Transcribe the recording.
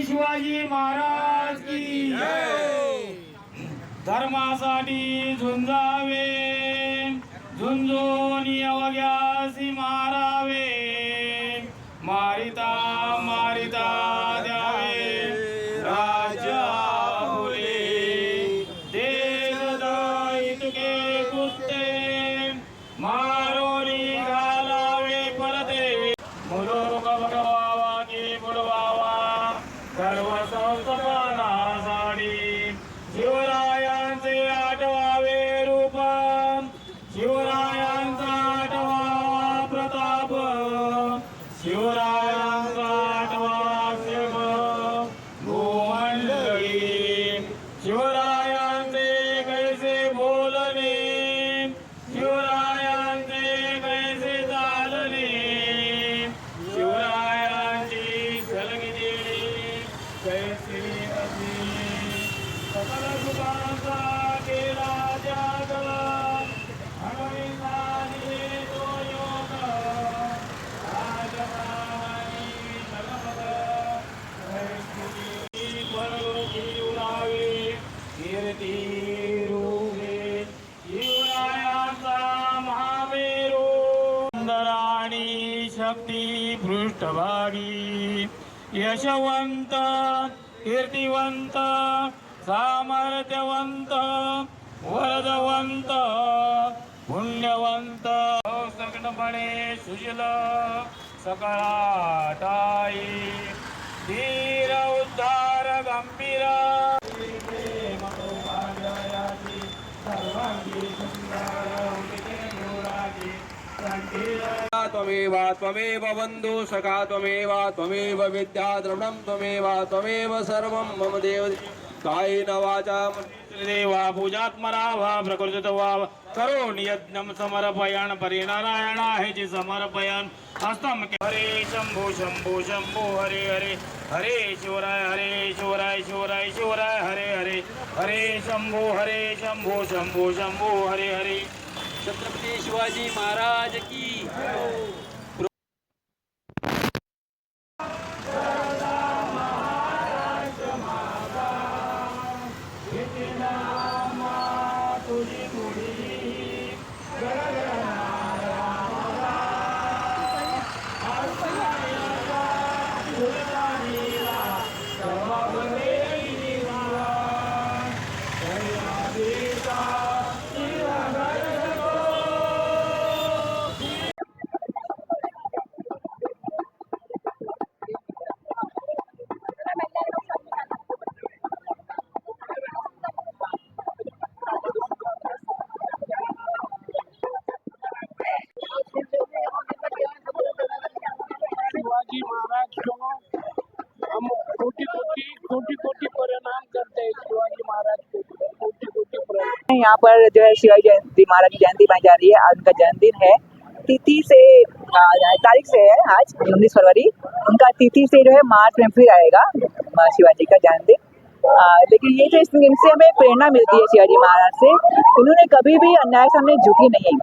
शिवाजी महाराज की जय। धर्मासाठी झुंजावे, झुंजून अवघ्यासी मारावे, मारिता मारिता द्यावे राज्य आपुले। देश इतके कुत्ते मारोरी घालावे परते, मुलुक भगवावा की बुडवावा सर्व संस्थानासाठी। शिवरायांचे आठवावे रूप, शिवरायांचा आठवावा प्रताप, शिवरायांचा आठवा सेव भूमंडळी। शिवरायांचे कैसे बोलणे, शिवरायांचे कैसे चालणे, शिवरायांची सलगी देणी कैसी असली। सकल सुखांचा केला त्याग, अडविसानी तो योग, राजमानी जगमग कैसी परलोकी उरावे, कीर्ती रुहे शिवरायांचा महामेरू। सुंदराणी शक्ती पृष्ठभागी, यशवंत कीर्तिवंत सामर्थ्यवंत वरदवंत पुण्यवंत। सगळपणे सुजल सकळाटाई, धीर उद्धार गंभीर सर्वांगी सुंदर त्वमेव त्वमेव बन्धु सखा त्वमेव त्वमेव विद्या द्रविणं त्वमेव त्वमेव सर्वं मम देव। कायेन वाचा देवा पूजात्मरा वा प्रकृतित वा करोण यज्ञं समर्पयन् परिनारायणाय समर्पयन् हस्तं। हरे शंभो शंभो शंभो हरे हरे, हरे शिवराय शिवराय शिवराय हरे हरे, हरे शंभो शंभो शंभो हरे हरे। छत्रपती शिवाजी महाराज की। शिवाजी महाराज को हम कोटि प्रणाम करते हैं। शिवाजी महाराज को कोटि प्रणाम। यहाँ पर जो है शिवाजी जयंती महाराज की जयंती मनाई जा रही है। आज उनका जन्मदिन है, तिथि से तारीख से है आज 19 फरवरी। उनका तिथि से जो है मार्च में फिर आएगा शिवाजी का जन्मदिन। लेकिन ये जो इनसे हमें प्रेरणा मिलती है शिवाजी महाराज से, उन्होंने कभी भी अन्याय सामने झुकी नहीं।